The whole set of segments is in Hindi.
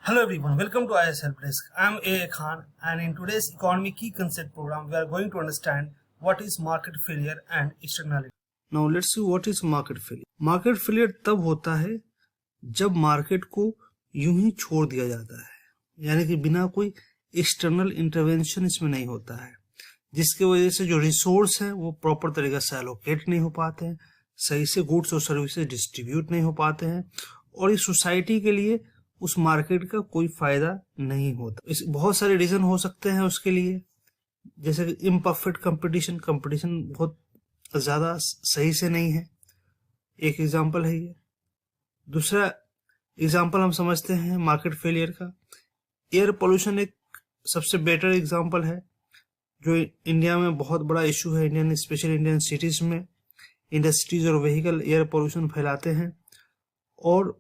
Hello everyone, welcome to IS Help Desk. I am A. Khan and in today's Economy Key Concept program we are going to understand what is market failure and externality. Now let's see what is market failure. Market failure तब होता है जब मार्केट को यूं ही छोड़ दिया जाता है, यानी कि बिना कोई एक्सटर्नल इंटरवेंशन इसमें नहीं होता है, जिसकी वजह से जो रिसोर्स है वो प्रॉपर तरीके से एलोकेट नहीं हो पाते हैं, सही से गुड्स और सर्विसेज डिस्ट्रीब्यूट नहीं हो पाते हैं और इस सोसाइटी के लिए उस मार्केट का कोई फायदा नहीं होता। इस बहुत सारे रीजन हो सकते हैं उसके लिए, जैसे कि इम्परफेक्ट कंपटीशन बहुत ज्यादा सही से नहीं है, एक एग्जांपल है ये। दूसरा एग्जांपल हम समझते हैं मार्केट फेलियर का, एयर पोल्यूशन एक सबसे बेटर एग्जांपल है जो इंडिया में बहुत बड़ा इशू है। स्पेशली इंडियन सिटीज में इंडस्ट्रीज और व्हीकल एयर पोल्यूशन फैलाते हैं और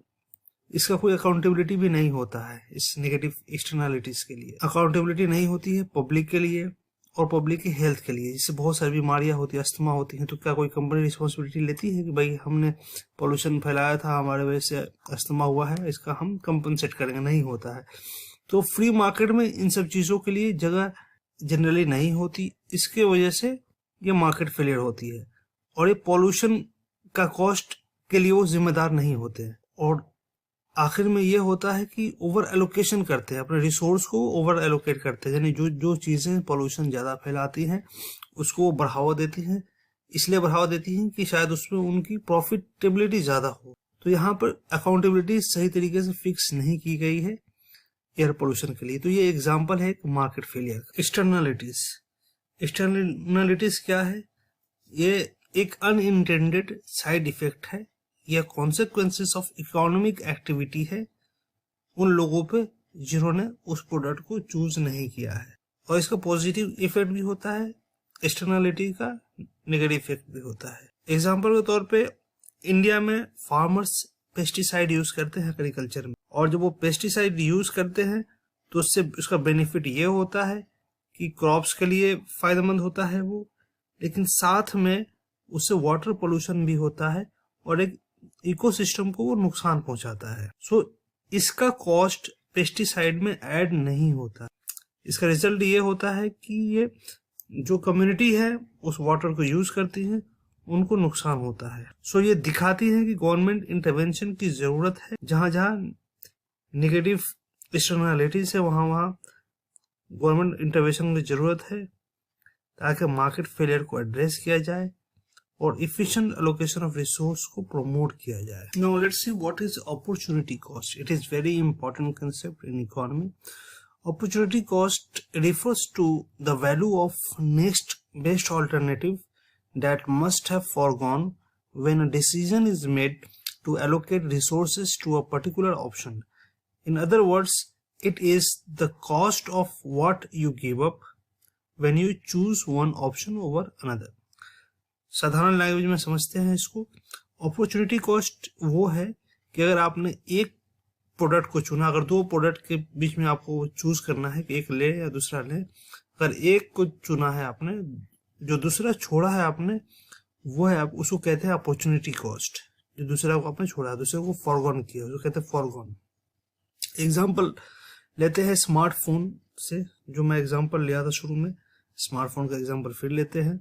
इसका कोई अकाउंटेबिलिटी भी नहीं होता है। इस नेगेटिव एक्सटर्नलिटीज के लिए अकाउंटेबिलिटी नहीं होती है पब्लिक के लिए और पब्लिक की हेल्थ के लिए, जिससे बहुत सारी बीमारियां होती है, अस्थमा होती है। तो क्या कोई कंपनी रिस्पॉन्सिबिलिटी लेती है कि भाई हमने पोल्यूशन फैलाया था, हमारे वजह से अस्थमा हुआ है, इसका हम कंपनसेट करेंगे? नहीं होता है। तो फ्री मार्केट में इन सब चीजों के लिए जगह जनरली नहीं होती, इसके वजह से ये मार्केट फेलियर होती है। और ये पॉल्यूशन का कॉस्ट के लिए वो जिम्मेदार नहीं होते हैं और आखिर में ये होता है कि ओवर एलोकेशन करते हैं, अपने रिसोर्स को ओवर एलोकेट करते हैं, यानी जो चीजें पोल्यूशन ज्यादा फैलाती हैं उसको वो बढ़ावा देती हैं, इसलिए बढ़ावा देती हैं कि शायद उसमें उनकी प्रॉफिटेबिलिटी ज्यादा हो। तो यहाँ पर अकाउंटेबिलिटी सही तरीके से फिक्स नहीं की गई है एयर पोल्यूशन के लिए। तो ये एग्जाम्पल है मार्केट फेलियर। एक्सटर्नलिटीज क्या है? ये एक अनइंटेंडेड साइड इफेक्ट है या कॉन्सिक्वेंसेस ऑफ इकोनॉमिक एक्टिविटी है उन लोगों पे जिन्होंने उस प्रोडक्ट को चूज नहीं किया है, और इसका पॉजिटिव इफेक्ट भी होता है, एक्सटर्नलिटी का नेगेटिव इफेक्ट भी होता है। एग्जांपल के तौर पे इंडिया में फार्मर्स पेस्टिसाइड यूज करते हैं एग्रीकल्चर में, और जब वो पेस्टिसाइड यूज करते हैं तो उससे उसका बेनिफिट ये होता है कि क्रॉप्स के लिए फायदेमंद होता है वो, लेकिन साथ में उससे वाटर पोल्यूशन भी होता है और एक इकोसिस्टम को वो नुकसान पहुंचाता है। सो इसका कॉस्ट पेस्टिसाइड में ऐड नहीं होता। इसका रिजल्ट ये होता है कि ये जो कम्युनिटी है उस वाटर को यूज करती है उनको नुकसान होता है। सो ये दिखाती है कि गवर्नमेंट इंटरवेंशन की जरूरत है, जहां जहां नेगेटिव एक्सटर्नलिटीज है वहां गवर्नमेंट इंटरवेंशन की जरूरत है ताकि मार्केट फेलियर को एड्रेस किया जाए और efficient allocation of resource को promote किया जाए। Now let's see what is opportunity cost. It is very important concept in economy. Opportunity cost refers to the value of next best alternative that must have foregone when a decision is made to allocate resources to a particular option. In other words, it is the cost of what you give up when you choose one option over another. साधारण लैंग्वेज में समझते हैं इसको। अपॉर्चुनिटी कॉस्ट वो है कि अगर आपने एक प्रोडक्ट को चुना, अगर दो प्रोडक्ट के बीच में आपको चूज करना है कि एक ले या दूसरा ले, अगर एक को चुना है आपने, जो दूसरा छोड़ा है आपने, वो है आप उसको कहते हैं अपॉर्चुनिटी कॉस्ट। जो दूसरा को आपने छोड़ा, दूसरे को फॉरगॉन किया, उसको कहते हैं फॉरगॉन। एग्जाम्पल लेते हैं स्मार्टफोन से, जो मैं एग्जाम्पल लिया था शुरू में, स्मार्टफोन का एग्जाम्पल फिर लेते हैं।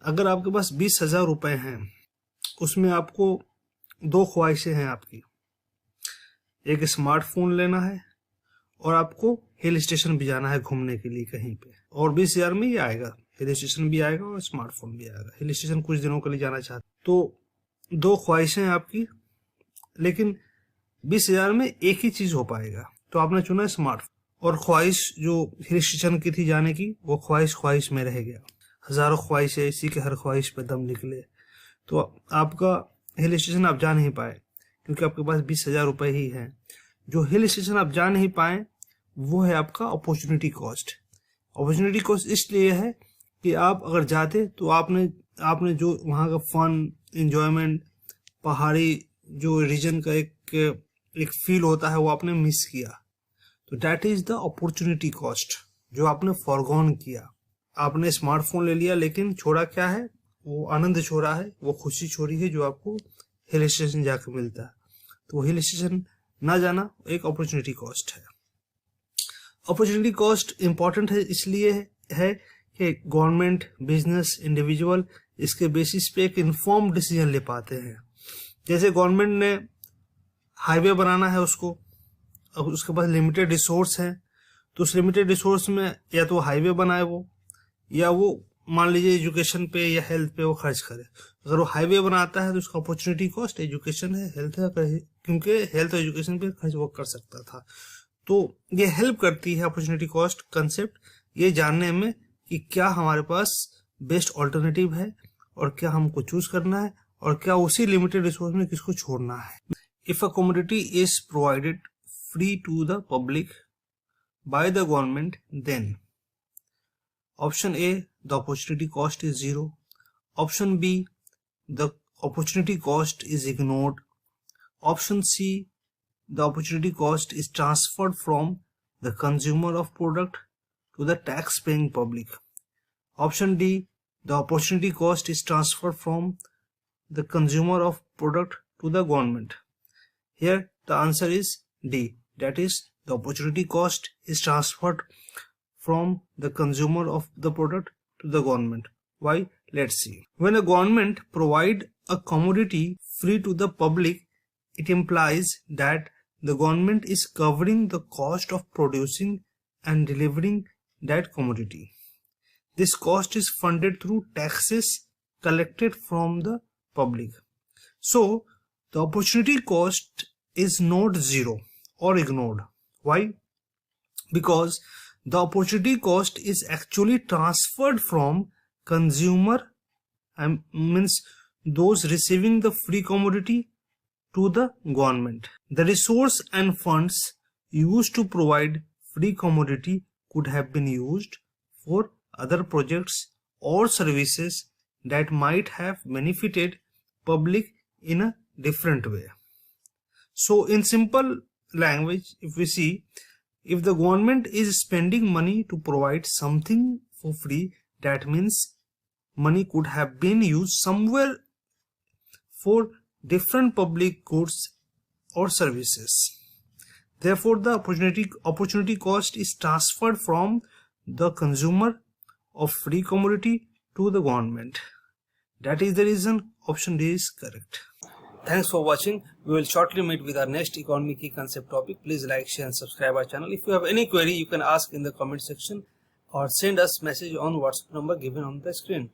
अगर आपके पास 20,000 रुपए हैं, उसमें आपको दो ख्वाहिशें हैं आपकी, एक स्मार्टफोन लेना है और आपको हिल स्टेशन भी जाना है घूमने के लिए कहीं पे, और 20,000 में ही आएगा, हिल स्टेशन भी आएगा और स्मार्टफोन भी आएगा। हिल स्टेशन कुछ दिनों के लिए जाना चाहते, तो दो ख्वाहिशें हैं आपकी, लेकिन 20,000 में एक ही चीज हो पाएगा, तो आपने चुना स्मार्टफोन, और ख्वाहिश जो हिल स्टेशन की थी जाने की, वो ख्वाहिश में रह गया। हजारों ख्वाहिश है, इसी के हर ख्वाहिश पे दम निकले, तो आपका हिल स्टेशन आप जा नहीं पाए क्योंकि आपके पास 20,000 रुपए ही है। जो हिल स्टेशन आप जा नहीं पाए वो है आपका अपॉर्चुनिटी कॉस्ट। अपॉर्चुनिटी कॉस्ट इसलिए है कि आप अगर जाते तो आपने जो वहाँ का फन, एंजॉयमेंट, पहाड़ी जो रीजन का एक फील होता है वो आपने मिस किया। तो that is the opportunity cost, जो आपने फॉरगॉन किया। आपने स्मार्टफोन ले लिया लेकिन छोड़ा क्या है? वो आनंद छोड़ा है, वो खुशी छोड़ी है जो आपको हिल स्टेशन जाकर मिलता है। तो हिल स्टेशन ना जाना एक अपॉर्चुनिटी कॉस्ट है। अपॉर्चुनिटी कॉस्ट इंपॉर्टेंट है इसलिए है कि गवर्नमेंट, बिजनेस, इंडिविजुअल इसके बेसिस पे एक इन्फॉर्म डिसीजन ले पाते हैं। जैसे गवर्नमेंट ने हाईवे बनाना है उसको, अब उसके पास लिमिटेड रिसोर्स है, तो उस लिमिटेड रिसोर्स में या तो हाईवे बनाए वो, या वो मान लीजिए एजुकेशन पे या हेल्थ पे वो खर्च करे। अगर वो हाईवे बनाता है तो उसका अपॉर्चुनिटी कॉस्ट एजुकेशन है, हेल्थ है, क्योंकि हेल्थ और एजुकेशन पे खर्च वो कर सकता था। तो ये हेल्प करती है अपॉर्चुनिटी कॉस्ट कंसेप्ट ये जानने में कि क्या हमारे पास बेस्ट ऑल्टरनेटिव है और क्या हमको चूज करना है और क्या उसी लिमिटेड रिसोर्स में किसको छोड़ना है। If a commodity is provided free to the public by the government, then option A the opportunity cost is 0, option B the opportunity cost is ignored, option C the opportunity cost is transferred from the consumer of product to the tax paying public, option D the opportunity cost is transferred from the consumer of product to the government. Here the answer is D, that is the opportunity cost is transferred from the consumer of the product to the government. Why? Let's see. When a government provide a commodity free to the public, it implies that the government is covering the cost of producing and delivering that commodity. This cost is funded through taxes collected from the public. So, the opportunity cost is not 0 or ignored. Why? Because the opportunity cost is actually transferred from consumer, means those receiving the free commodity, to the government. The resource and funds used to provide free commodity could have been used for other projects or services that might have benefited public in a different way. So in simple language, if we see, if the government is spending money to provide something for free, that means money could have been used somewhere for different public goods or services. Therefore, the opportunity cost is transferred from the consumer of free commodity to the government. That is the reason option D is correct. Thanks for watching. We will shortly meet with our next economic key concept topic. Please like, share and subscribe our channel. If you have any query, you can ask in the comment section or send us message on WhatsApp number given on the screen.